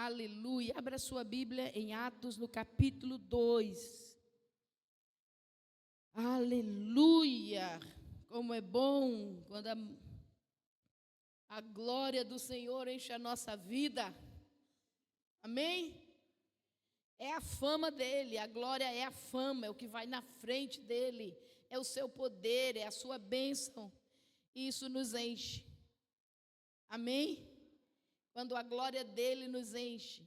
Aleluia. Abra sua Bíblia em Atos, no capítulo 2. Aleluia. Como é bom quando a glória do Senhor enche a nossa vida. Amém? É a fama dele, a glória é a fama, é o que vai na frente dele, é o seu poder, é a sua bênção. E isso nos enche. Amém? Quando a glória dele nos enche,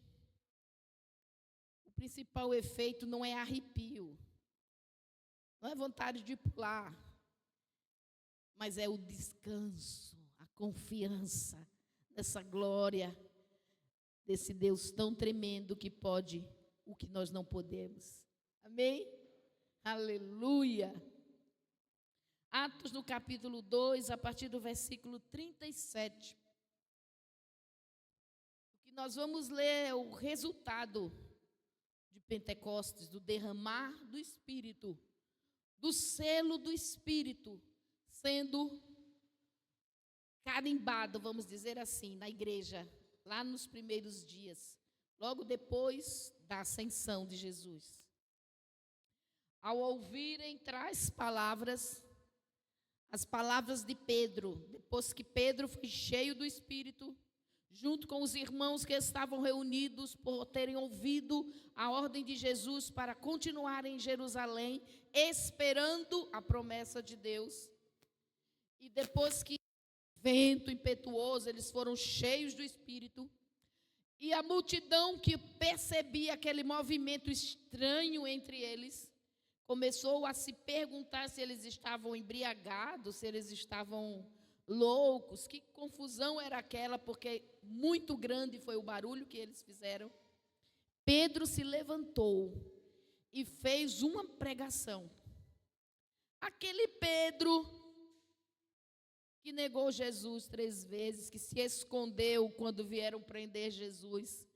o principal efeito não é arrepio, não é vontade de pular, mas é o descanso, a confiança nessa glória, desse Deus tão tremendo que pode o que nós não podemos. Amém? Aleluia. Atos no capítulo 2, a partir do versículo 37. O que nós vamos ler é o resultado de Pentecostes, do derramar do Espírito, do selo do Espírito, sendo carimbado, vamos dizer assim, na igreja, lá nos primeiros dias, logo depois da ascensão de Jesus. Ao ouvirem tais palavras, as palavras de Pedro, depois que Pedro foi cheio do Espírito, junto com os irmãos que estavam reunidos por terem ouvido a ordem de Jesus para continuarem em Jerusalém, esperando a promessa de Deus. E depois que vento impetuoso, eles foram cheios do Espírito, e a multidão que percebia aquele movimento estranho entre eles, começou a se perguntar se eles estavam embriagados, se eles estavam loucos, que confusão era aquela, porque muito grande foi o barulho que eles fizeram. Pedro se levantou e fez uma pregação. Aquele Pedro que negou Jesus 3 vezes, que se escondeu quando vieram prender Jesus,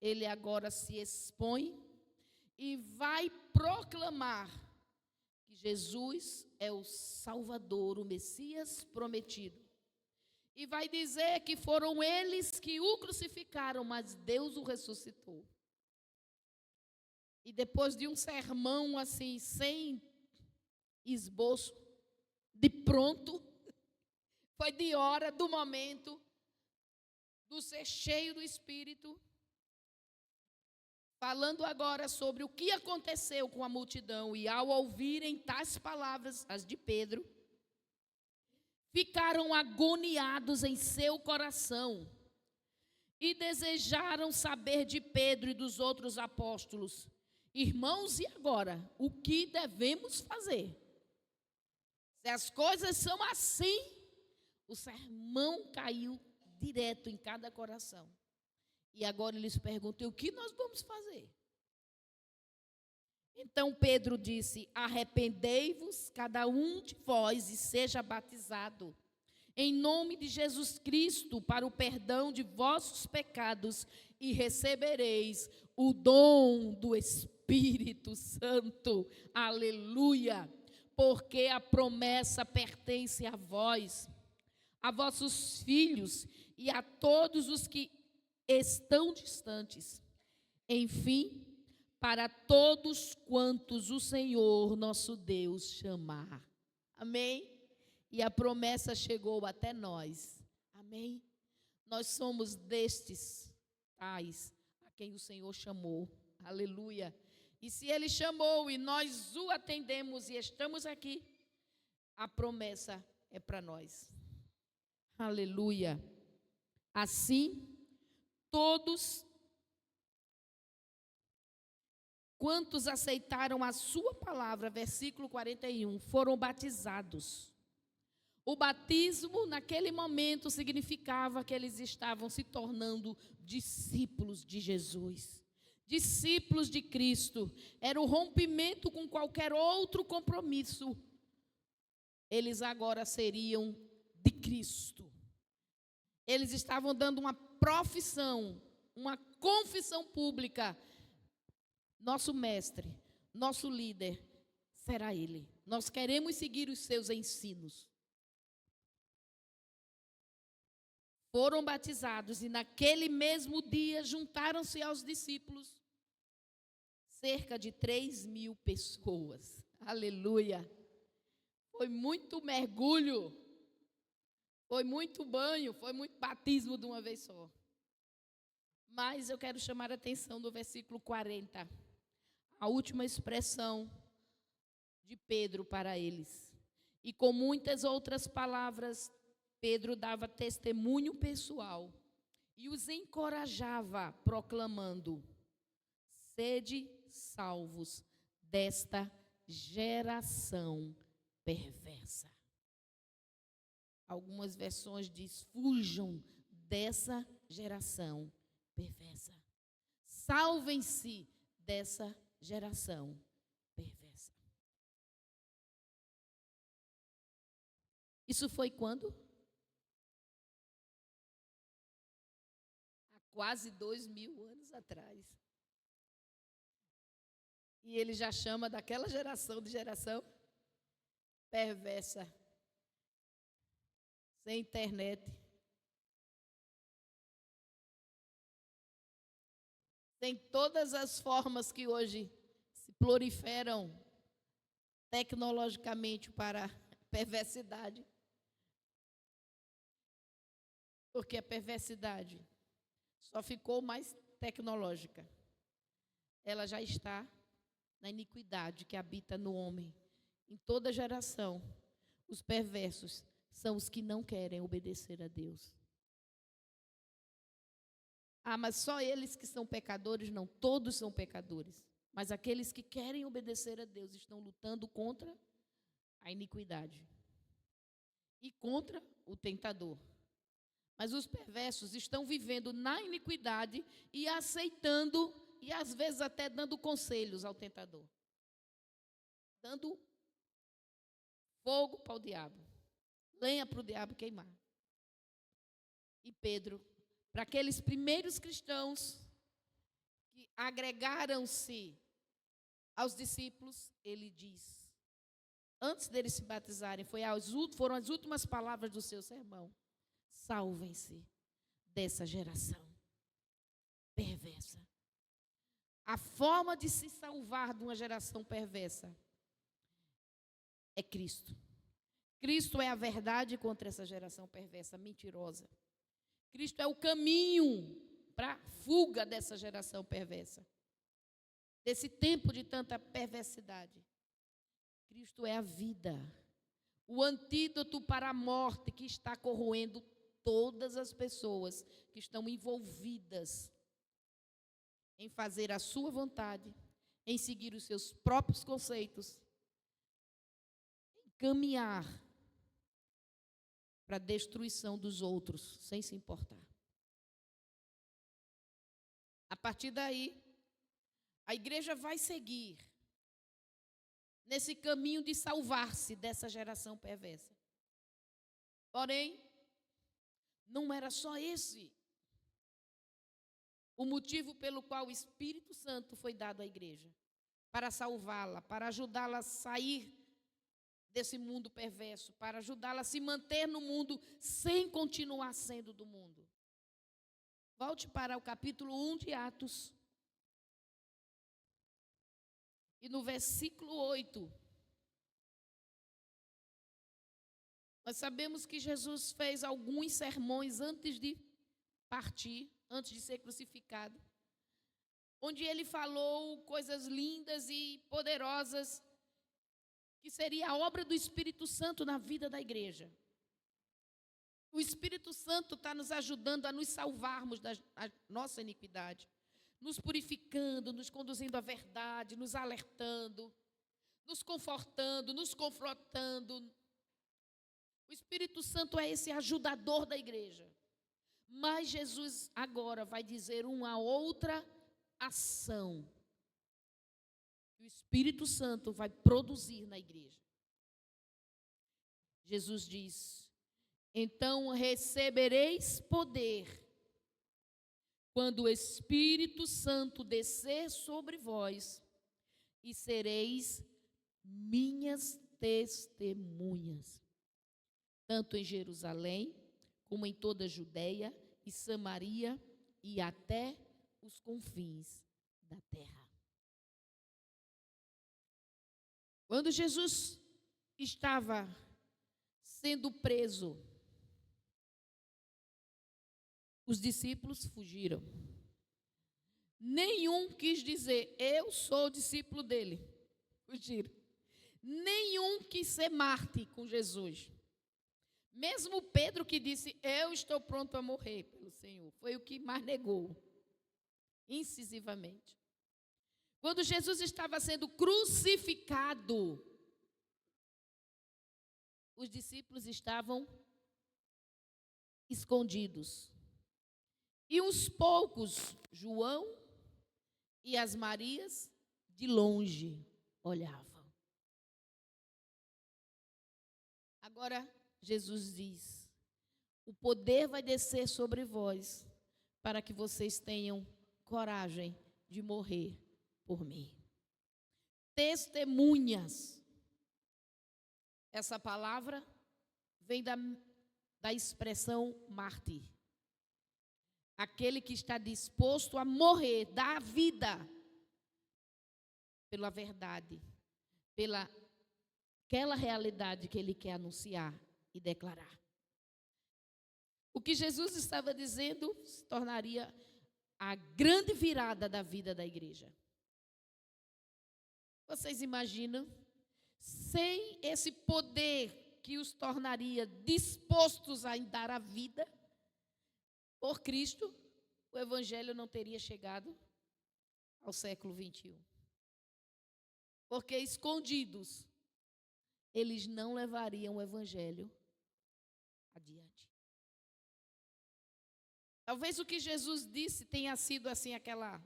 ele agora se expõe e vai proclamar que Jesus é o Salvador, o Messias prometido. E vai dizer que foram eles que o crucificaram, mas Deus o ressuscitou. E depois de um sermão assim, sem esboço, de pronto, foi de hora, do momento, do ser cheio do Espírito, falando agora sobre o que aconteceu com a multidão. E ao ouvirem tais palavras, as de Pedro, ficaram agoniados em seu coração e desejaram saber de Pedro e dos outros apóstolos: irmãos, e agora? O que devemos fazer? Se as coisas são assim, o sermão caiu direto em cada coração. E agora eles perguntam: o que nós vamos fazer? Então Pedro disse: arrependei-vos, cada um de vós, e seja batizado, em nome de Jesus Cristo, para o perdão de vossos pecados, e recebereis o dom do Espírito Santo. Aleluia! Porque a promessa pertence a vós, a vossos filhos e a todos os que estão distantes. Enfim, para todos quantos o Senhor nosso Deus chamar. Amém? E a promessa chegou até nós. Amém? Nós somos destes tais a quem o Senhor chamou. Aleluia. E se Ele chamou e nós o atendemos e estamos aqui, a promessa é para nós. Aleluia. Assim, todos quantos aceitaram a sua palavra, versículo 41, foram batizados. O batismo, naquele momento, significava que eles estavam se tornando discípulos de Jesus, discípulos de Cristo. Era o rompimento com qualquer outro compromisso. Eles agora seriam de Cristo. Eles estavam dando uma profissão, uma confissão pública. Nosso mestre, nosso líder, será Ele. Nós queremos seguir os seus ensinos. foram batizados, e naquele mesmo dia juntaram-se aos discípulos cerca de 3.000 pessoas. Aleluia! Foi muito mergulho, foi muito banho, foi muito batismo de uma vez só. Mas eu quero chamar a atenção do versículo 40, a última expressão de Pedro para eles. E com muitas outras palavras, Pedro dava testemunho pessoal e os encorajava, proclamando: sede salvos desta geração perversa. Algumas versões diz: fujam dessa geração perversa. Salvem-se dessa geração perversa. Isso foi quando? Há quase 2.000 anos atrás. E ele já chama daquela geração de geração perversa. Sem internet. Tem todas as formas que hoje se proliferam tecnologicamente para a perversidade. Porque a perversidade só ficou mais tecnológica. Ela já está na iniquidade que habita no homem. Em toda geração, os perversos são os que não querem obedecer a Deus. Ah, mas só eles que são pecadores? Não, todos são pecadores. Mas aqueles que querem obedecer a Deus estão lutando contra a iniquidade e contra o tentador. Mas os perversos estão vivendo na iniquidade e aceitando, e às vezes até dando conselhos ao tentador. Dando fogo para o diabo, lenha para o diabo queimar. E Pedro, para aqueles primeiros cristãos que agregaram-se aos discípulos, ele diz, antes deles se batizarem, foram as últimas palavras do seu sermão: salvem-se dessa geração perversa. A forma de se salvar de uma geração perversa é Cristo. Cristo é a verdade contra essa geração perversa, mentirosa. Cristo é o caminho para a fuga dessa geração perversa, desse tempo de tanta perversidade. Cristo é a vida, o antídoto para a morte que está corroendo todas as pessoas que estão envolvidas em fazer a sua vontade, em seguir os seus próprios conceitos, em caminhar para a destruição dos outros, sem se importar. A partir daí, a igreja vai seguir nesse caminho de salvar-se dessa geração perversa. Porém, não era só esse o motivo pelo qual o Espírito Santo foi dado à igreja, para salvá-la, para ajudá-la a sair desse mundo perverso, para ajudá-la a se manter no mundo sem continuar sendo do mundo. Volte para o capítulo 1 de Atos. E no versículo 8, nós sabemos que Jesus fez alguns sermões antes de partir, antes de ser crucificado, onde ele falou coisas lindas e poderosas, que seria a obra do Espírito Santo na vida da igreja. O Espírito Santo está nos ajudando a nos salvarmos da nossa iniquidade, nos purificando, nos conduzindo à verdade, nos alertando, nos confortando, nos confrontando. O Espírito Santo é esse ajudador da igreja. Mas Jesus agora vai dizer uma outra ação que o Espírito Santo vai produzir na igreja. Jesus diz: então recebereis poder quando o Espírito Santo descer sobre vós, e sereis minhas testemunhas, tanto em Jerusalém, como em toda a Judeia e Samaria e até os confins da terra. Quando Jesus estava sendo preso, os discípulos fugiram. Nenhum quis dizer, eu sou discípulo dele. Fugiram. Nenhum quis ser Marte com Jesus. Mesmo Pedro, que disse, eu estou pronto a morrer pelo Senhor, foi o que mais negou, incisivamente. Quando Jesus estava sendo crucificado, os discípulos estavam escondidos. E uns poucos, João e as Marias, de longe olhavam. Agora, Jesus diz, o poder vai descer sobre vós, para que vocês tenham coragem de morrer por mim. Testemunhas. Essa palavra vem da expressão mártir. Aquele que está disposto a morrer, dar a vida pela verdade, pela aquela realidade que ele quer anunciar e declarar. O que Jesus estava dizendo se tornaria a grande virada da vida da igreja. Vocês imaginam? Sem esse poder que os tornaria dispostos a dar a vida por Cristo, o evangelho não teria chegado ao século 21. Porque escondidos, eles não levariam o evangelho adiante. Talvez o que Jesus disse tenha sido assim aquela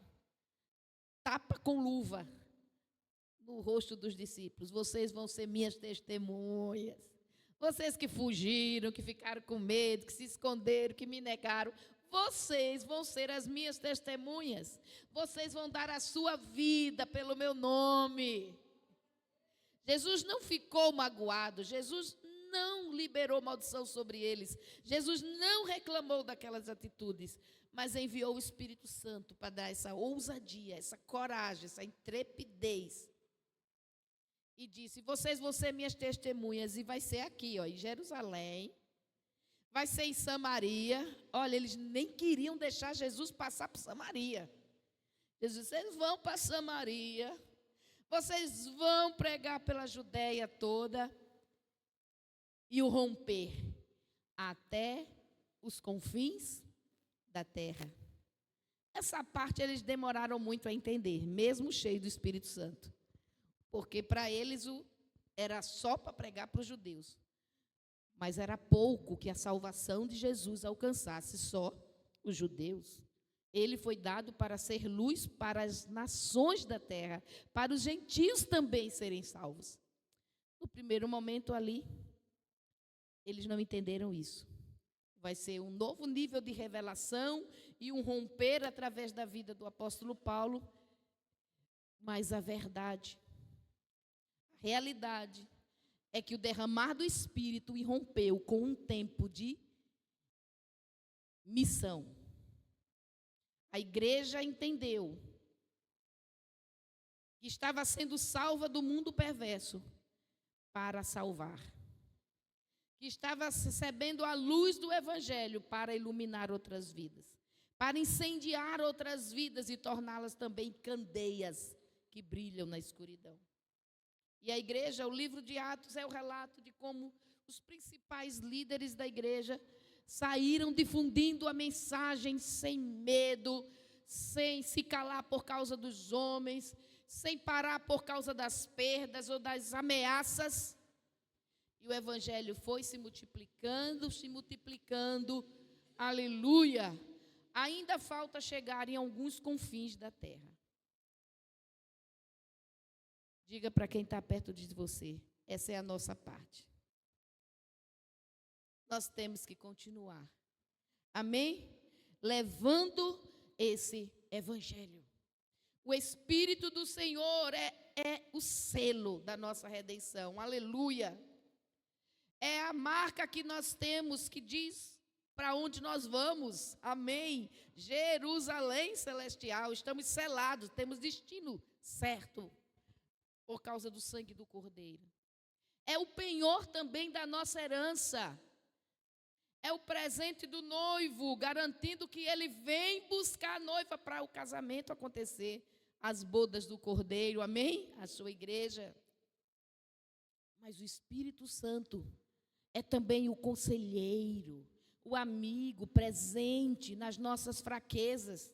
tapa com luva no rosto dos discípulos. Vocês vão ser minhas testemunhas. Vocês que fugiram, que ficaram com medo, que se esconderam, que me negaram, vocês vão ser as minhas testemunhas. Vocês vão dar a sua vida pelo meu nome. Jesus não ficou magoado, Jesus não liberou maldição sobre eles, Jesus não reclamou daquelas atitudes, mas enviou o Espírito Santo para dar essa ousadia, essa coragem, essa intrepidez. E disse, vocês vão ser minhas testemunhas, e vai ser aqui, ó, em Jerusalém, vai ser em Samaria. Olha, eles nem queriam deixar Jesus passar por Samaria. Jesus disse, vocês vão para Samaria, vocês vão pregar pela Judeia toda, e o romper até os confins da terra. Essa parte eles demoraram muito a entender, mesmo cheio do Espírito Santo. Porque para eles era só para pregar para os judeus. Mas era pouco que a salvação de Jesus alcançasse só os judeus. Ele foi dado para ser luz para as nações da terra, para os gentios também serem salvos. No primeiro momento ali, eles não entenderam isso. Vai ser um novo nível de revelação e um romper através da vida do apóstolo Paulo. Mas a verdade, a realidade, é que o derramar do Espírito irrompeu com um tempo de missão. A igreja entendeu que estava sendo salva do mundo perverso para salvar. Que estava recebendo a luz do Evangelho para iluminar outras vidas, para incendiar outras vidas e torná-las também candeias que brilham na escuridão. E a igreja, o livro de Atos é o relato de como os principais líderes da igreja saíram difundindo a mensagem sem medo, sem se calar por causa dos homens, sem parar por causa das perdas ou das ameaças. E o evangelho foi se multiplicando, aleluia. Ainda falta chegar em alguns confins da terra. Diga para quem está perto de você, essa é a nossa parte. Nós temos que continuar. Amém? Levando esse evangelho. O Espírito do Senhor é o selo da nossa redenção. Aleluia. É a marca que nós temos que diz para onde nós vamos. Amém. Jerusalém celestial, estamos selados, temos destino certo por causa do sangue do Cordeiro. É o penhor também da nossa herança. É o presente do noivo, garantindo que ele vem buscar a noiva para o casamento acontecer, as bodas do Cordeiro, amém? A sua igreja. Mas o Espírito Santo é também o conselheiro, o amigo presente nas nossas fraquezas.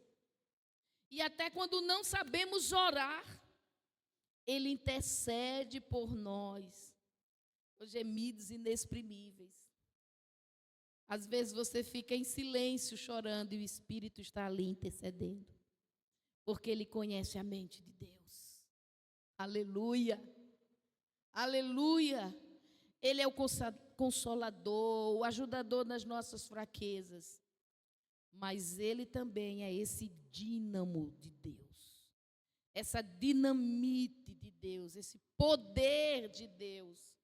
E até quando não sabemos orar, ele intercede por nós, com gemidos inexprimíveis. Às vezes você fica em silêncio chorando e o Espírito está ali intercedendo, porque ele conhece a mente de Deus. Aleluia, aleluia. Ele é o consolador, o ajudador nas nossas fraquezas, mas ele também é esse dínamo de Deus, essa dinamite de Deus, esse poder de Deus,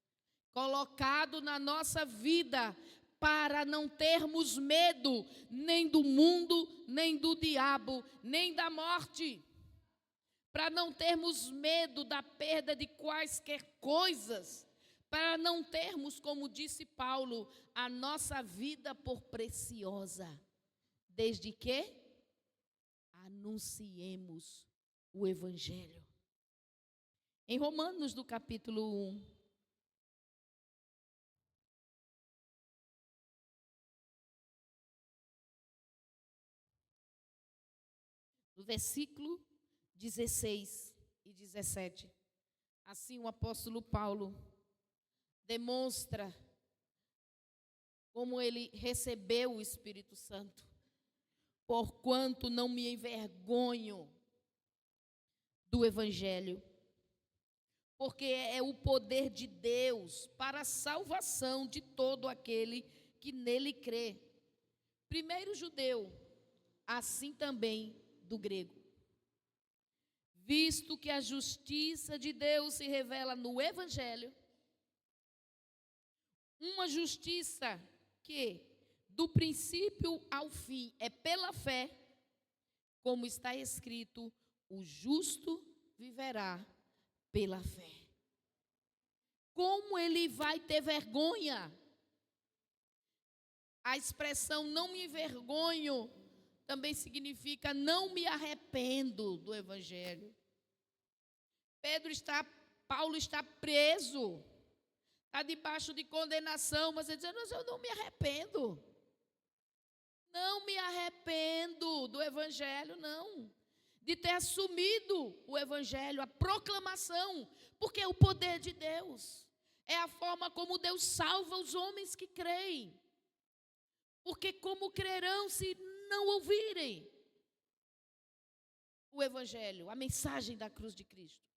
colocado na nossa vida, para não termos medo nem do mundo, nem do diabo, nem da morte. Para não termos medo da perda de quaisquer coisas. Para não termos, como disse Paulo, a nossa vida por preciosa. Desde que anunciemos o Evangelho. Em Romanos, do capítulo 1. No versículo 16 e 17, assim o apóstolo Paulo demonstra como ele recebeu o Espírito Santo. Porquanto não me envergonho do Evangelho, porque é o poder de Deus para a salvação de todo aquele que nele crê. Primeiro judeu, assim também do grego. Visto que a justiça de Deus se revela no Evangelho, uma justiça que, do princípio ao fim, é pela fé, como está escrito, o justo viverá pela fé. Como ele vai ter vergonha? A expressão não me envergonho também significa não me arrependo do Evangelho. Paulo está preso, está debaixo de condenação, mas ele diz, eu não me arrependo. Não me arrependo do Evangelho, não. De ter assumido o Evangelho, a proclamação, porque é o poder de Deus. É a forma como Deus salva os homens que creem. Porque como crerão se não ouvirem o Evangelho, a mensagem da cruz de Cristo?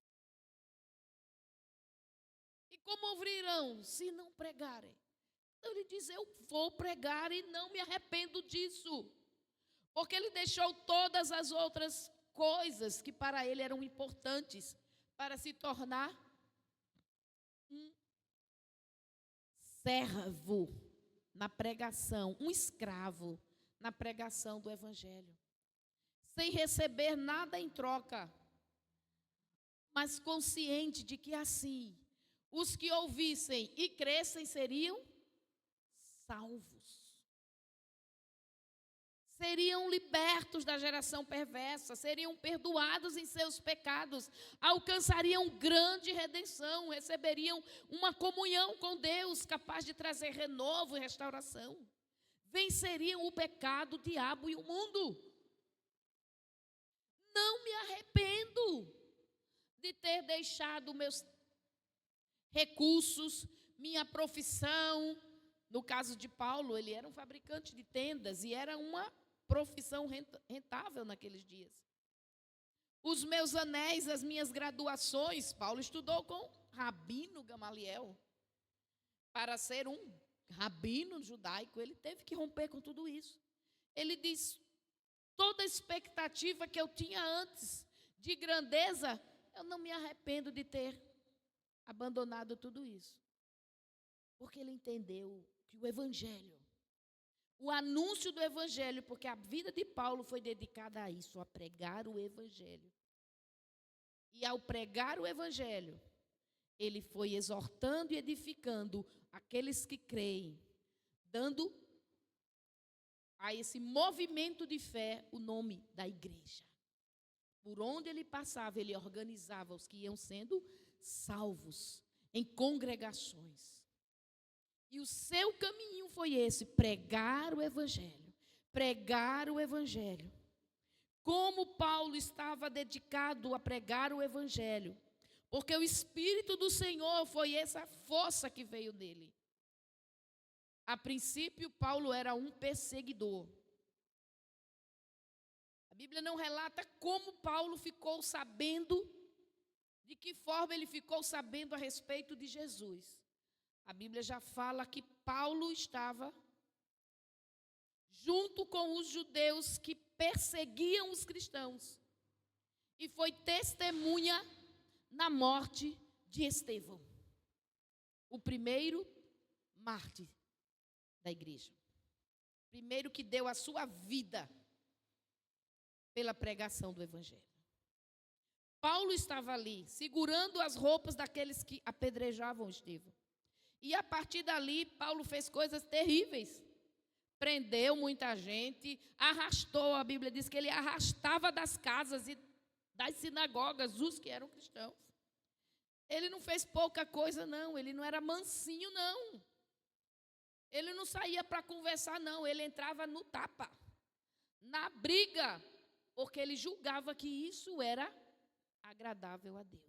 E como ouvirão se não pregarem? Então ele diz, eu vou pregar e não me arrependo disso. Porque ele deixou todas as outras coisas que para ele eram importantes para se tornar um servo na pregação, um escravo na pregação do Evangelho, sem receber nada em troca, mas consciente de que assim, os que ouvissem e crescem seriam salvos. Seriam libertos da geração perversa, seriam perdoados em seus pecados, alcançariam grande redenção, receberiam uma comunhão com Deus capaz de trazer renovo e restauração. Venceriam o pecado, o diabo e o mundo. Não me arrependo de ter deixado meus recursos, minha profissão. No caso de Paulo, ele era um fabricante de tendas e era uma profissão rentável naqueles dias. Os meus anéis, as minhas graduações, Paulo estudou com Rabino Gamaliel. Para ser um rabino judaico, ele teve que romper com tudo isso. Ele diz, toda a expectativa que eu tinha antes de grandeza, eu não me arrependo de ter abandonado tudo isso. Porque ele entendeu que o Evangelho, o anúncio do evangelho, porque a vida de Paulo foi dedicada a isso, a pregar o evangelho. E ao pregar o evangelho, ele foi exortando e edificando aqueles que creem, dando a esse movimento de fé o nome da igreja. Por onde ele passava, ele organizava os que iam sendo salvos em congregações. E o seu caminho foi esse, pregar o evangelho. Pregar o evangelho. Como Paulo estava dedicado a pregar o evangelho, porque o Espírito do Senhor foi essa força que veio dele. A princípio, Paulo era um perseguidor. A Bíblia não relata como Paulo ficou sabendo, de que forma ele ficou sabendo a respeito de Jesus. A Bíblia já fala que Paulo estava junto com os judeus que perseguiam os cristãos e foi testemunha na morte de Estevão, o primeiro mártir da igreja. Primeiro que deu a sua vida pela pregação do evangelho. Paulo estava ali, segurando as roupas daqueles que apedrejavam Estevão. E a partir dali, Paulo fez coisas terríveis. Prendeu muita gente, arrastou, a Bíblia diz que ele arrastava das casas e das sinagogas os que eram cristãos. Ele não fez pouca coisa, não. Ele não era mansinho, não. Ele não saía para conversar, não. Ele entrava no tapa, na briga, porque ele julgava que isso era agradável a Deus.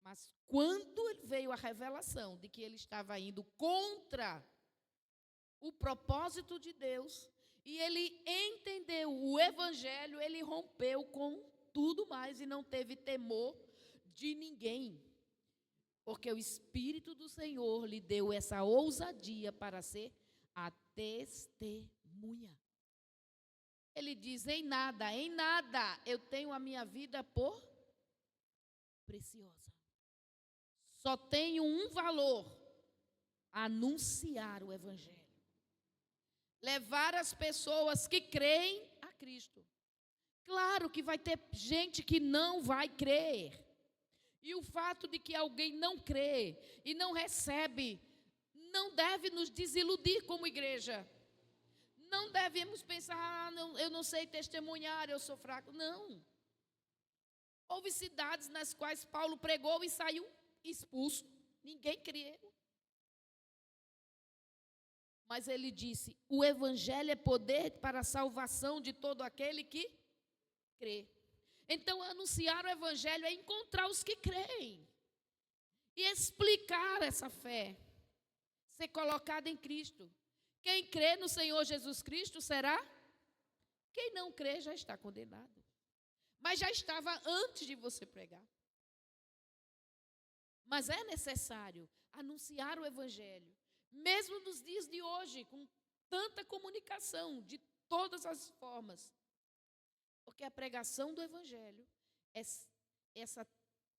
Mas quando veio a revelação de que ele estava indo contra o propósito de Deus, e ele entendeu o evangelho, ele rompeu com tudo mais e não teve temor de ninguém, porque o Espírito do Senhor lhe deu essa ousadia para ser a testemunha. Ele diz: em nada eu tenho a minha vida por preciosa. Só tenho um valor: anunciar o evangelho. Levar as pessoas que creem a Cristo. Claro que vai ter gente que não vai crer. E o fato de que alguém não crê e não recebe, não deve nos desiludir como igreja. Não devemos pensar, eu não sei testemunhar, eu sou fraco. Não. Houve cidades nas quais Paulo pregou e saiu expulso. Ninguém creu. Mas ele disse: o evangelho é poder para a salvação de todo aquele que crê. Então, anunciar o evangelho é encontrar os que creem e explicar essa fé, ser colocada em Cristo. Quem crê no Senhor Jesus Cristo será? Quem não crê já está condenado. Mas já estava antes de você pregar. Mas é necessário anunciar o evangelho, mesmo nos dias de hoje, com tanta comunicação, de todas as formas. Porque a pregação do evangelho é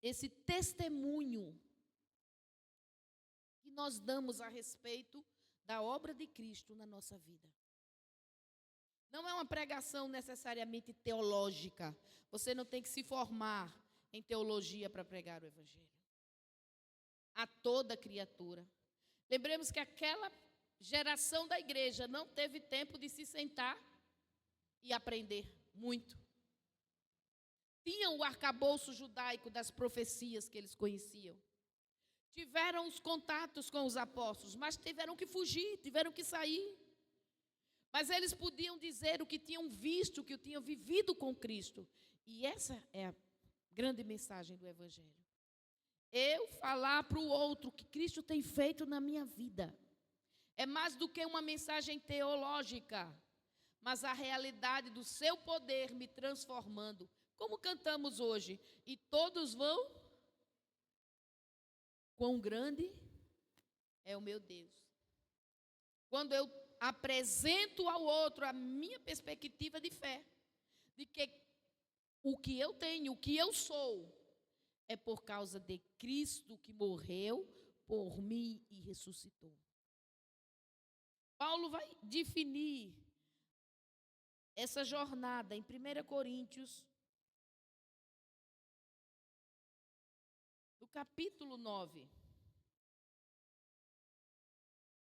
esse testemunho que nós damos a respeito da obra de Cristo na nossa vida. Não é uma pregação necessariamente teológica. Você não tem que se formar em teologia para pregar o evangelho. A toda criatura. Lembremos que aquela geração da igreja não teve tempo de se sentar e aprender muito. Tinham o arcabouço judaico das profecias que eles conheciam. Tiveram os contatos com os apóstolos, mas tiveram que fugir, tiveram que sair. Mas eles podiam dizer o que tinham visto, o que tinham vivido com Cristo. E essa é a grande mensagem do evangelho. Eu falar para o outro o que Cristo tem feito na minha vida. É mais do que uma mensagem teológica, mas a realidade do seu poder me transformando. Como cantamos hoje, e todos vão, quão grande é o meu Deus. Quando eu apresento ao outro a minha perspectiva de fé, de que o que eu tenho, o que eu sou, é por causa de Cristo que morreu por mim e ressuscitou. Paulo vai definir essa jornada em 1 Coríntios, no capítulo 9.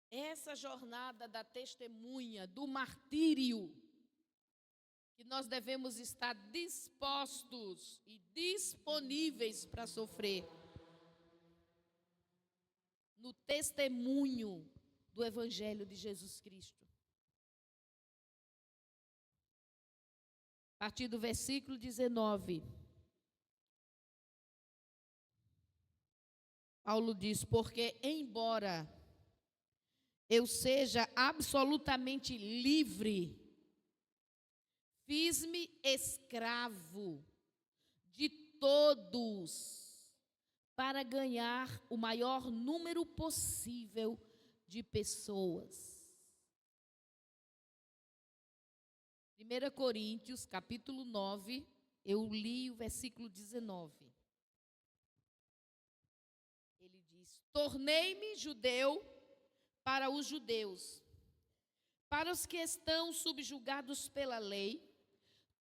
Essa jornada da testemunha, do martírio, que nós devemos estar dispostos e disponíveis para sofrer, no testemunho do Evangelho de Jesus Cristo. A partir do versículo 19, Paulo diz: porque embora eu seja absolutamente livre, fiz-me escravo de todos para ganhar o maior número possível de pessoas. 1 Coríntios, capítulo 9, eu li o versículo 19. Ele diz: tornei-me judeu para os judeus, para os que estão subjugados pela lei,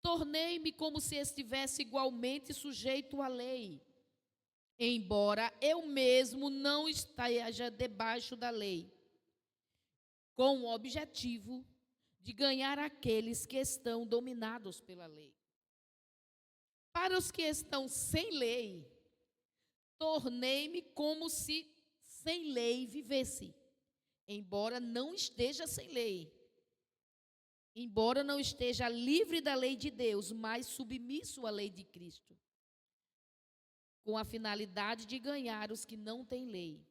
tornei-me como se estivesse igualmente sujeito à lei, embora eu mesmo não esteja debaixo da lei, com o objetivo de ganhar aqueles que estão dominados pela lei. Para os que estão sem lei, tornei-me como se sem lei vivesse, embora não esteja sem lei, embora não esteja livre da lei de Deus, mas submisso à lei de Cristo, com a finalidade de ganhar os que não têm lei.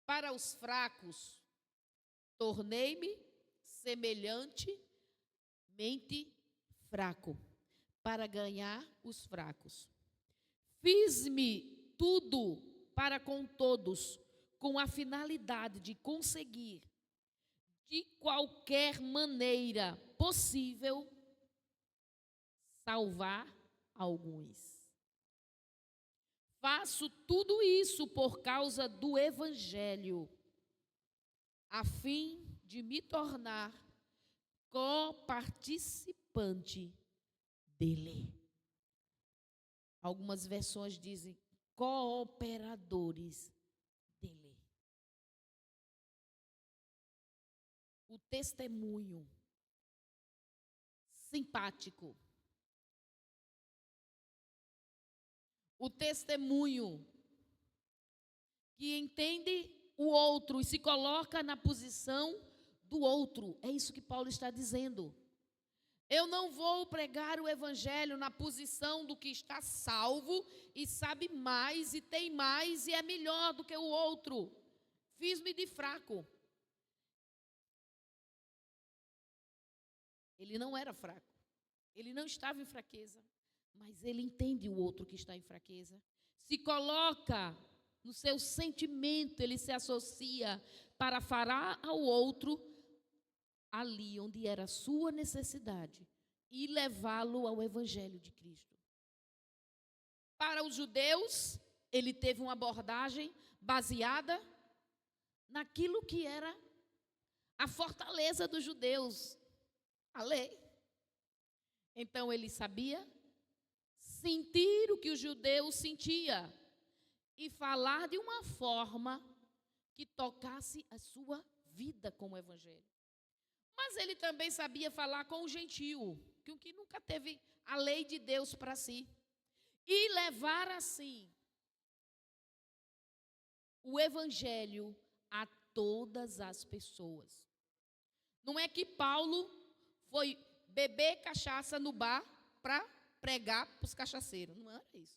Para os fracos, tornei-me semelhantemente fraco, para ganhar os fracos. Fiz-me tudo para com todos, com a finalidade de conseguir, de qualquer maneira possível, salvar alguns. Faço tudo isso por causa do Evangelho, a fim de me tornar coparticipante dele. Algumas versões dizem cooperadores dele. O testemunho simpático, o testemunho que entende o outro e se coloca na posição do outro. É isso que Paulo está dizendo. Eu não vou pregar o Evangelho na posição do que está salvo e sabe mais e tem mais e é melhor do que o outro. Fiz-me de fraco. Ele não era fraco. Ele não estava em fraqueza, mas ele entende o outro que está em fraqueza. Se coloca no seu sentimento, ele se associa para falar ao outro ali onde era a sua necessidade e levá-lo ao Evangelho de Cristo. Para os judeus, ele teve uma abordagem baseada naquilo que era a fortaleza dos judeus, a lei. Então ele sabia sentir o que o judeu sentia e falar de uma forma que tocasse a sua vida com o Evangelho. Mas ele também sabia falar com o gentio, que nunca teve a lei de Deus para si, e levar assim o Evangelho a todas as pessoas. Não é que Paulo foi beber cachaça no bar para pregar para os cachaceiros, não era isso.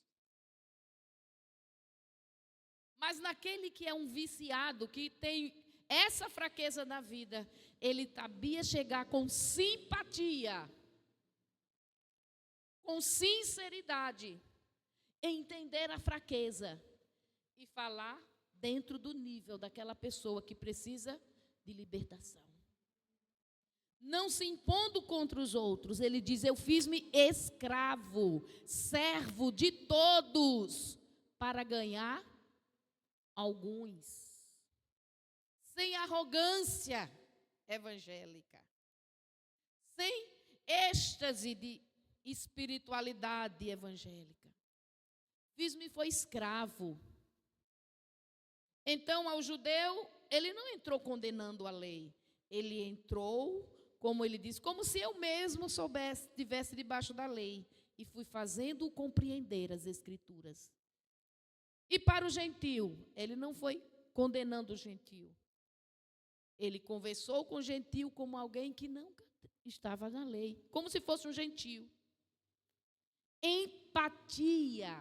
Mas naquele que é um viciado, que tem essa fraqueza na vida, ele sabia chegar com simpatia, com sinceridade, entender a fraqueza e falar dentro do nível daquela pessoa que precisa de libertação. Não se impondo contra os outros, ele diz: eu fiz-me escravo, servo de todos, para ganhar alguns. Sem arrogância, evangélica, sem êxtase de espiritualidade evangélica. Fiz-me foi escravo. Então, ao judeu, ele não entrou condenando a lei. Ele entrou, como ele diz, como se eu mesmo estivesse debaixo da lei. E fui fazendo-o compreender as Escrituras. E para o gentio, ele não foi condenando o gentio. Ele conversou com o gentio como alguém que nunca estava na lei, como se fosse um gentio. Empatia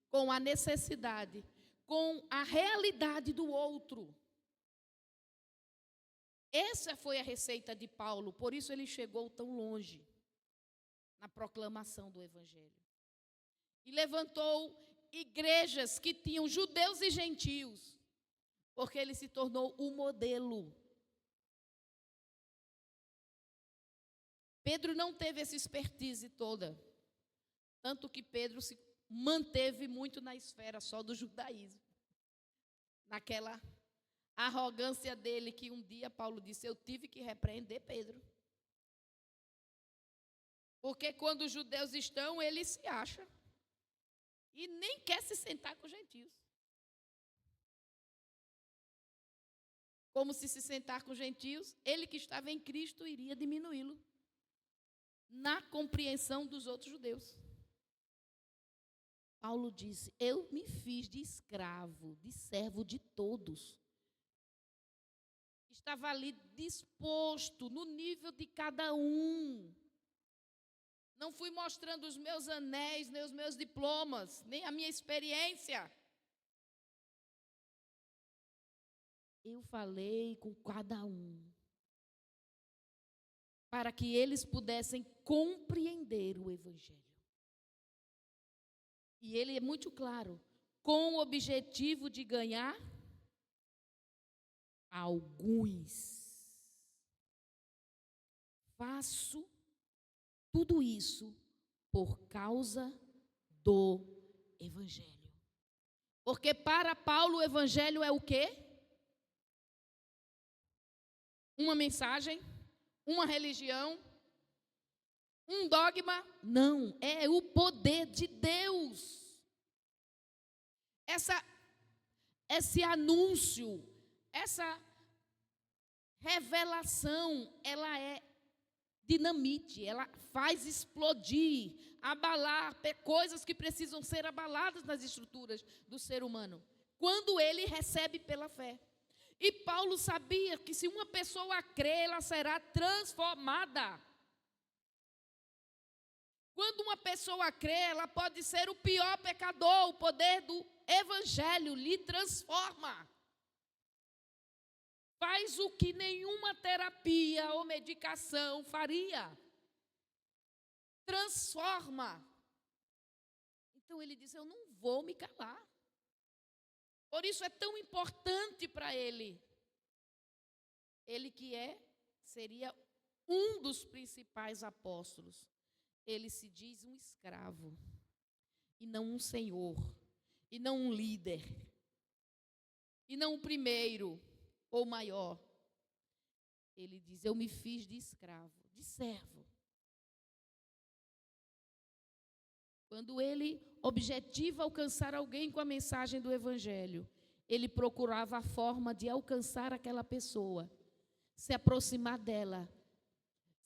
com a necessidade, com a realidade do outro. Essa foi a receita de Paulo, por isso ele chegou tão longe na proclamação do Evangelho. E levantou igrejas que tinham judeus e gentios, porque ele se tornou o modelo. Pedro não teve essa expertise toda, tanto que Pedro se manteve muito na esfera só do judaísmo, naquela arrogância dele que um dia Paulo disse, eu tive que repreender Pedro. Porque quando os judeus estão, ele se acha. E nem quer se sentar com os gentios. Como se sentar com os gentios, ele que estava em Cristo iria diminuí-lo na compreensão dos outros judeus. Paulo disse, eu me fiz de escravo, de servo de todos. Estava ali disposto no nível de cada um. Não fui mostrando os meus anéis, nem os meus diplomas, nem a minha experiência. Eu falei com cada um, para que eles pudessem compreender o Evangelho. E ele é muito claro, com o objetivo de ganhar alguns. Faço tudo isso por causa do Evangelho. Porque para Paulo o Evangelho é o quê? Uma mensagem, uma religião, um dogma? Não, é o poder de Deus. Esse anúncio, essa revelação, ela é dinamite, ela faz explodir, abalar coisas que precisam ser abaladas nas estruturas do ser humano, quando ele recebe pela fé. E Paulo sabia que se uma pessoa crer, ela será transformada. Quando uma pessoa crê, ela pode ser o pior pecador, o poder do Evangelho lhe transforma. Faz o que nenhuma terapia ou medicação faria. Transforma. Então ele diz, eu não vou me calar. Por isso é tão importante para ele. Ele que seria um dos principais apóstolos. Ele se diz um escravo, e não um senhor, e não um líder, e não o primeiro ou maior. Ele diz, eu me fiz de escravo, de servo. Quando ele objetiva alcançar alguém com a mensagem do Evangelho, ele procurava a forma de alcançar aquela pessoa, se aproximar dela,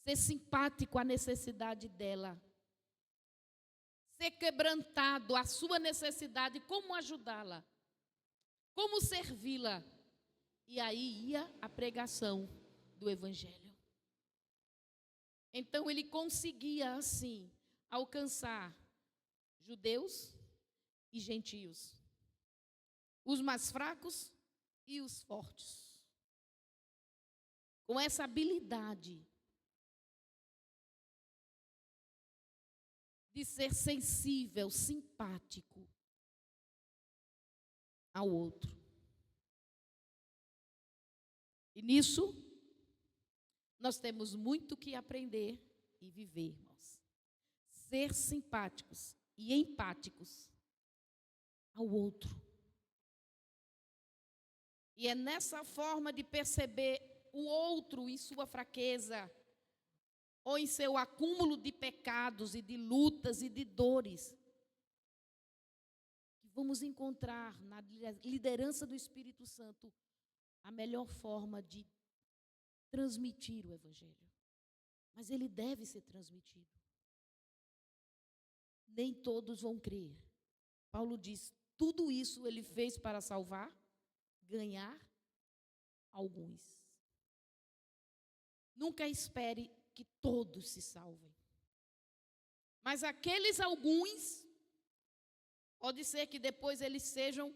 ser simpático à necessidade dela, ser quebrantado à sua necessidade, como ajudá-la, como servi-la. E aí ia a pregação do Evangelho. Então ele conseguia assim alcançar judeus e gentios, os mais fracos e os fortes, com essa habilidade de ser sensível, simpático ao outro. E nisso, nós temos muito que aprender e viver, irmãos. Ser simpáticos e empáticos ao outro. E é nessa forma de perceber o outro em sua fraqueza, ou em seu acúmulo de pecados e de lutas e de dores. Vamos encontrar na liderança do Espírito Santo a melhor forma de transmitir o Evangelho. Mas ele deve ser transmitido. Nem todos vão crer. Paulo diz, tudo isso ele fez para salvar, ganhar alguns. Nunca espere que todos se salvem. Mas aqueles alguns, pode ser que depois eles sejam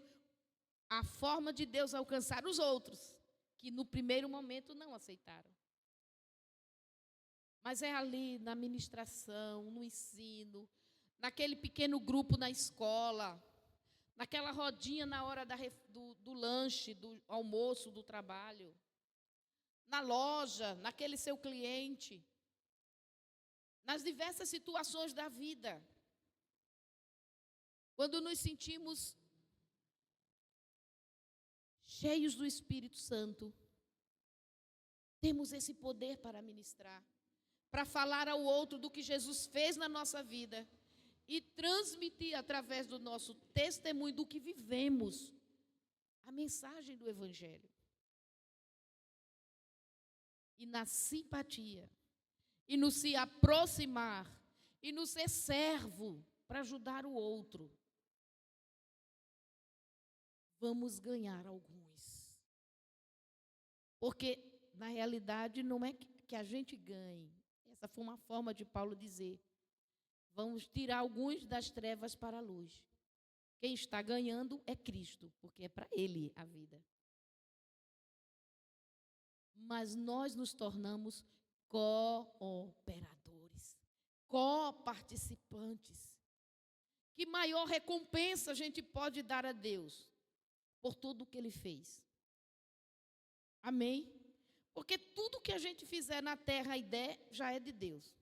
a forma de Deus alcançar os outros, que no primeiro momento não aceitaram. Mas é ali na ministração, no ensino, naquele pequeno grupo na escola, naquela rodinha na hora do lanche, do almoço, do trabalho, na loja, naquele seu cliente, nas diversas situações da vida. Quando nos sentimos cheios do Espírito Santo, temos esse poder para ministrar, para falar ao outro do que Jesus fez na nossa vida e transmitir através do nosso testemunho do que vivemos a mensagem do Evangelho. E na simpatia, e no se aproximar, e no ser servo para ajudar o outro, vamos ganhar alguns. Porque, na realidade, não é que a gente ganhe. Essa foi uma forma de Paulo dizer. Vamos tirar alguns das trevas para a luz. Quem está ganhando é Cristo, porque é para Ele a vida. Mas nós nos tornamos cooperadores, coparticipantes. Que maior recompensa a gente pode dar a Deus por tudo o que Ele fez? Amém? Porque tudo que a gente fizer na terra, a ideia já é de Deus.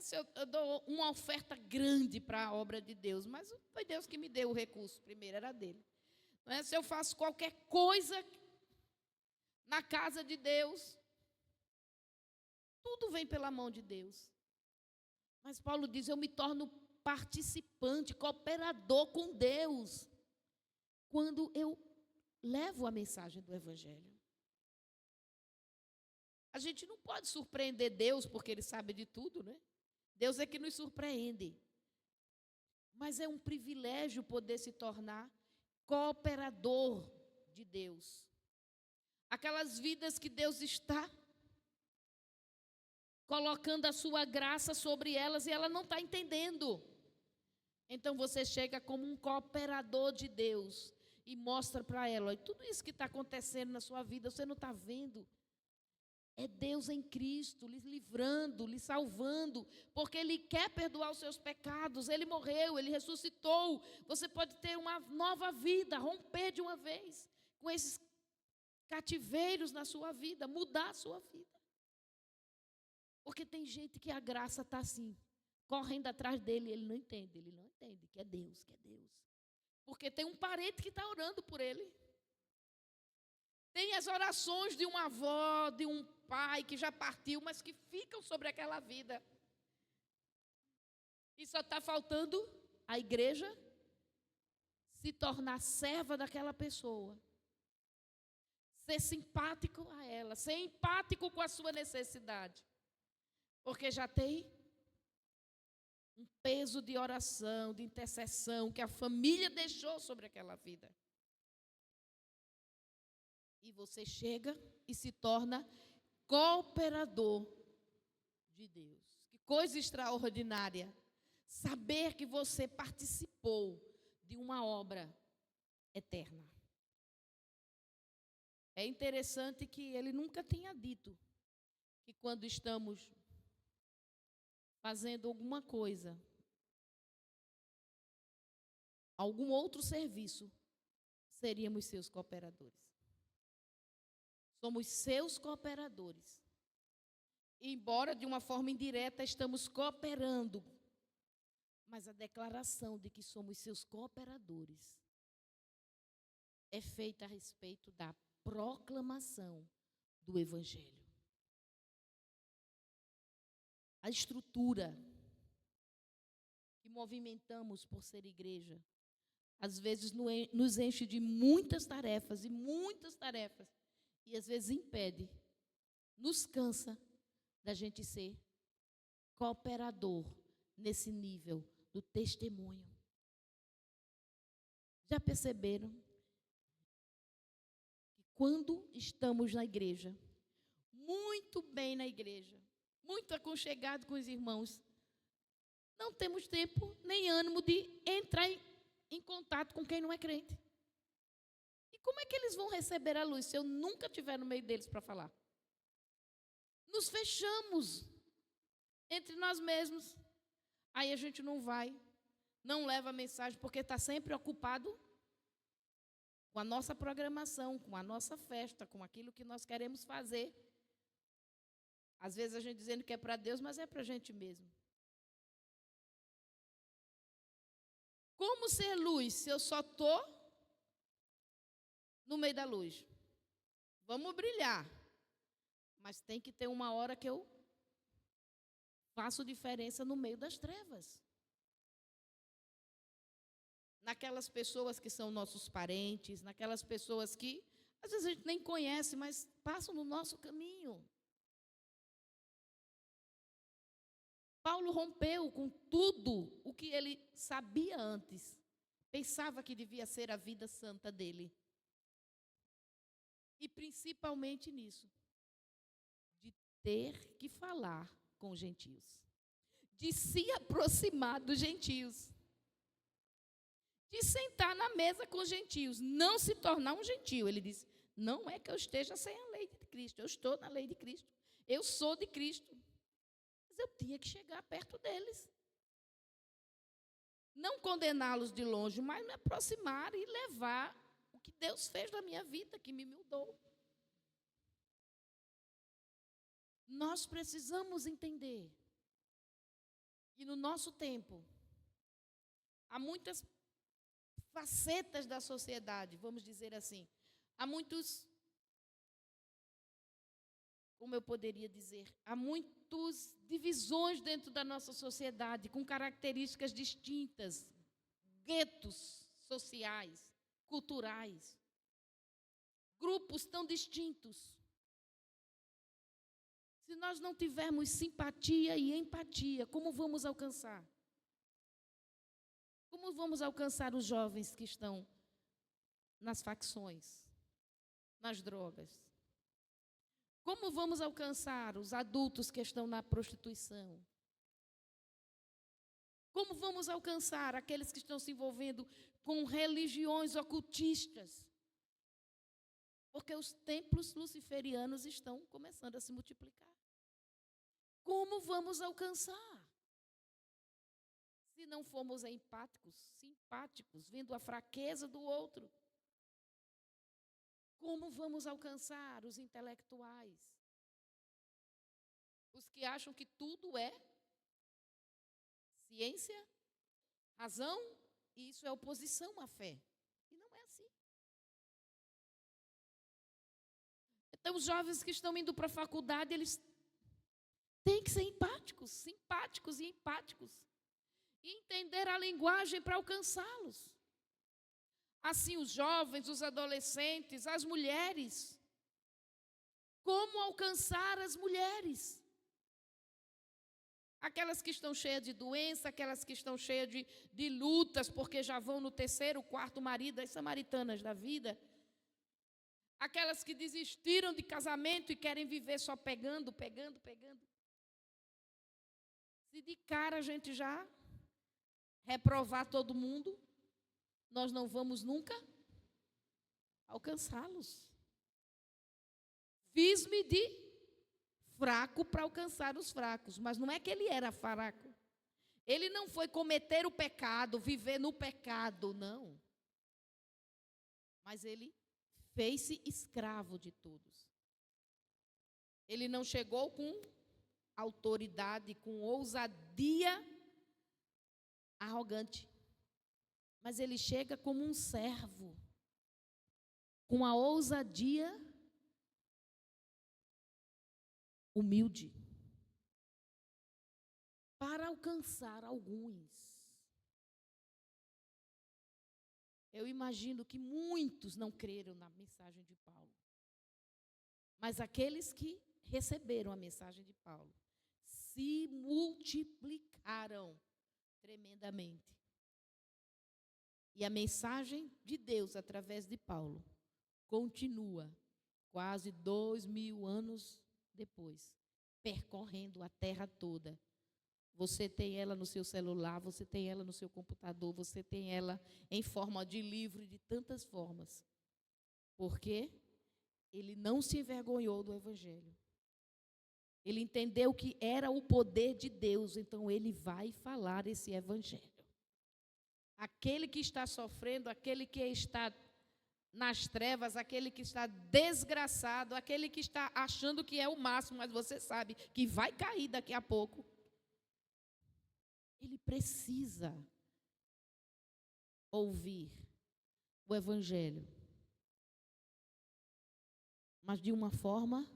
Se eu dou uma oferta grande para a obra de Deus, mas foi Deus que me deu o recurso, primeiro era dele. Se eu faço qualquer coisa na casa de Deus, tudo vem pela mão de Deus. Mas Paulo diz, eu me torno participante, cooperador com Deus, quando eu levo a mensagem do Evangelho. A gente não pode surpreender Deus, porque Ele sabe de tudo, né? Deus é que nos surpreende. Mas é um privilégio poder se tornar cooperador de Deus. Aquelas vidas que Deus está colocando a sua graça sobre elas e ela não está entendendo. Então você chega como um cooperador de Deus e mostra para ela, tudo isso que está acontecendo na sua vida, você não está vendo? É Deus em Cristo, lhe livrando, lhe salvando, porque Ele quer perdoar os seus pecados. Ele morreu, Ele ressuscitou. Você pode ter uma nova vida, romper de uma vez com esses cativeiros na sua vida, mudar a sua vida. Porque tem gente que a graça está assim, correndo atrás dele, ele não entende que é Deus, Porque tem um parente que está orando por ele. Tem as orações de uma avó, de um pai que já partiu, mas que ficam sobre aquela vida. E só está faltando a igreja se tornar serva daquela pessoa. Ser simpático a ela, ser empático com a sua necessidade. Porque já tem um peso de oração, de intercessão, que a família deixou sobre aquela vida. E você chega e se torna cooperador de Deus. Que coisa extraordinária. Saber que você participou de uma obra eterna. É interessante que ele nunca tenha dito que quando estamos fazendo alguma coisa, algum outro serviço, seríamos seus cooperadores. Somos seus cooperadores. Embora de uma forma indireta estamos cooperando, mas a declaração de que somos seus cooperadores é feita a respeito da proclamação do Evangelho. A estrutura que movimentamos por ser igreja, às vezes nos enche de muitas tarefas, e às vezes impede, nos cansa da gente ser cooperador nesse nível do testemunho. Já perceberam que quando estamos na igreja, muito bem na igreja, muito aconchegado com os irmãos, não temos tempo nem ânimo de entrar em contato com quem não é crente. E como é que eles vão receber a luz se eu nunca estiver no meio deles para falar? Nos fechamos entre nós mesmos. Aí a gente não vai, não leva a mensagem, porque está sempre ocupado com a nossa programação, com a nossa festa, com aquilo que nós queremos fazer. Às vezes a gente dizendo que é para Deus, mas é para a gente mesmo. Como ser luz se eu só estou no meio da luz? Vamos brilhar, mas tem que ter uma hora que eu faço diferença no meio das trevas. Naquelas pessoas que são nossos parentes, naquelas pessoas que às vezes a gente nem conhece, mas passam no nosso caminho. Paulo rompeu com tudo o que ele sabia antes. Pensava que devia ser a vida santa dele. E principalmente nisso, de ter que falar com os gentios, de se aproximar dos gentios, de sentar na mesa com os gentios, não se tornar um gentio. Ele disse, não é que eu esteja sem a lei de Cristo, eu estou na lei de Cristo, eu sou de Cristo. Mas eu tinha que chegar perto deles. Não condená-los de longe, mas me aproximar e levar o que Deus fez na minha vida, que me mudou. Nós precisamos entender que no nosso tempo há muitas facetas da sociedade, vamos dizer assim. Há muitos, como eu poderia dizer, há muitas divisões dentro da nossa sociedade, com características distintas, guetos sociais, culturais, grupos tão distintos. Se nós não tivermos simpatia e empatia, como vamos alcançar? Como vamos alcançar os jovens que estão nas facções, nas drogas? Como vamos alcançar os adultos que estão na prostituição? Como vamos alcançar aqueles que estão se envolvendo com religiões ocultistas? Porque os templos luciferianos estão começando a se multiplicar. Como vamos alcançar? Se não formos empáticos, simpáticos, vendo a fraqueza do outro. Como vamos alcançar os intelectuais? Os que acham que tudo é ciência, razão, e isso é oposição à fé. E não é assim. Então, os jovens que estão indo para a faculdade, eles têm que ser empáticos, simpáticos e empáticos. E entender a linguagem para alcançá-los. Assim, os jovens, os adolescentes, as mulheres. Como alcançar as mulheres? Aquelas que estão cheias de doença, aquelas que estão cheias de lutas, porque já vão no terceiro, quarto marido, as samaritanas da vida. Aquelas que desistiram de casamento e querem viver só pegando. Se de cara a gente já reprovar todo mundo, nós não vamos nunca alcançá-los. Fiz-me de fraco para alcançar os fracos, mas não é que ele era fraco. Ele não foi cometer o pecado, viver no pecado, não. Mas ele fez-se escravo de todos. Ele não chegou com autoridade, com ousadia arrogante, mas ele chega como um servo, com a ousadia humilde para alcançar alguns. Eu imagino que muitos não creram na mensagem de Paulo. Mas aqueles que receberam a mensagem de Paulo se multiplicaram tremendamente. E a mensagem de Deus, através de Paulo, continua quase 2000 anos depois, percorrendo a terra toda. Você tem ela no seu celular, você tem ela no seu computador, você tem ela em forma de livro, de tantas formas. Porque ele não se envergonhou do Evangelho. Ele entendeu que era o poder de Deus, então ele vai falar esse Evangelho. Aquele que está sofrendo, aquele que está nas trevas, aquele que está desgraçado, aquele que está achando que é o máximo, mas você sabe que vai cair daqui a pouco. Ele precisa ouvir o Evangelho, mas de uma forma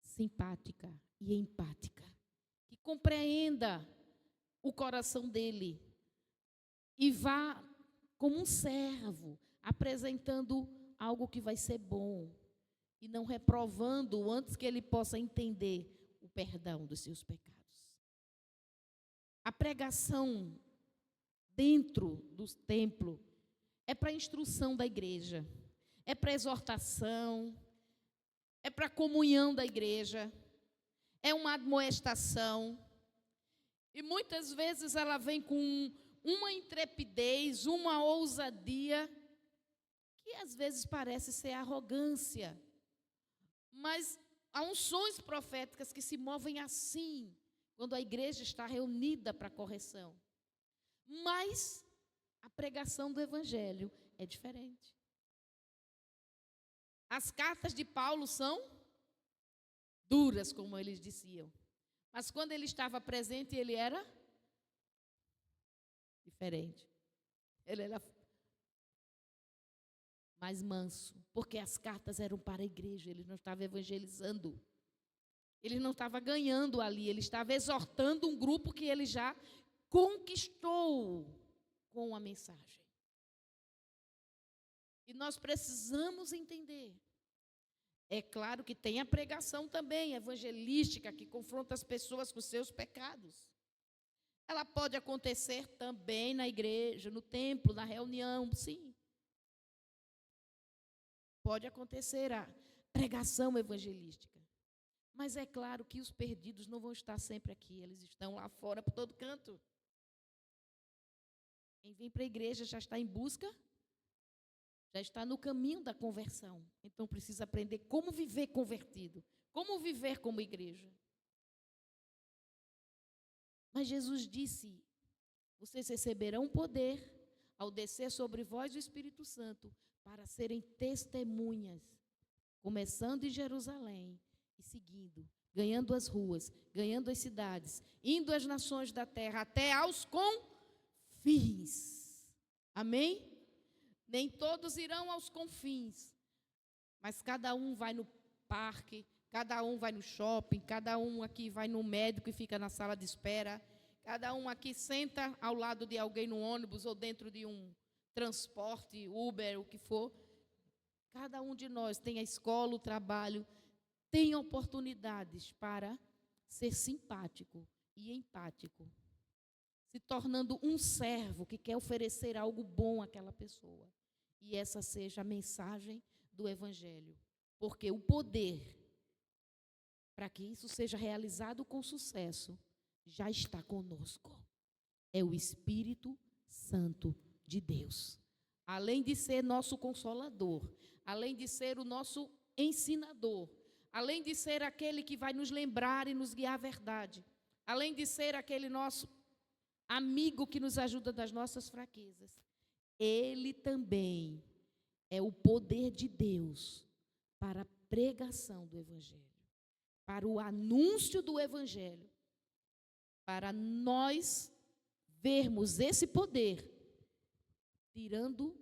simpática e empática, que compreenda o coração dele e vá como um servo, apresentando algo que vai ser bom e não reprovando antes que ele possa entender o perdão dos seus pecados. A pregação dentro do templo é para instrução da igreja, é para exortação, é para comunhão da igreja, é uma admoestação. E muitas vezes ela vem com uma intrepidez, uma ousadia, que às vezes parece ser arrogância. Mas há unções proféticas que se movem assim, quando a igreja está reunida para correção. Mas a pregação do Evangelho é diferente. As cartas de Paulo são duras, como eles diziam. Mas quando ele estava presente, ele era diferente. Ele era mais manso, porque as cartas eram para a igreja, ele não estava evangelizando. Ele não estava ganhando ali, ele estava exortando um grupo que ele já conquistou com a mensagem. E nós precisamos entender. É claro que tem a pregação também evangelística, que confronta as pessoas com seus pecados. Ela pode acontecer também na igreja, no templo, na reunião, sim. Pode acontecer a pregação evangelística. Mas é claro que os perdidos não vão estar sempre aqui, eles estão lá fora por todo canto. Quem vem para a igreja já está em busca, já está no caminho da conversão. Então precisa aprender como viver convertido, como viver como igreja. Mas Jesus disse: vocês receberão poder ao descer sobre vós o Espírito Santo para serem testemunhas, começando em Jerusalém e seguindo, ganhando as ruas, ganhando as cidades, indo às nações da terra, até aos confins. Amém? Nem todos irão aos confins, mas cada um vai no parque, cada um vai no shopping, cada um aqui vai no médico e fica na sala de espera, cada um aqui senta ao lado de alguém no ônibus ou dentro de um transporte, Uber, o que for. Cada um de nós tem a escola, o trabalho, tem oportunidades para ser simpático e empático, se tornando um servo que quer oferecer algo bom àquela pessoa. E essa seja a mensagem do Evangelho. Porque o poder para que isso seja realizado com sucesso já está conosco. É o Espírito Santo de Deus. Além de ser nosso consolador, além de ser o nosso ensinador, além de ser aquele que vai nos lembrar e nos guiar à verdade, além de ser aquele nosso amigo que nos ajuda das nossas fraquezas, ele também é o poder de Deus para a pregação do Evangelho, para o anúncio do Evangelho, para nós vermos esse poder tirando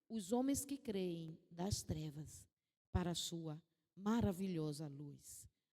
os homens que creem das trevas para a sua maravilhosa luz.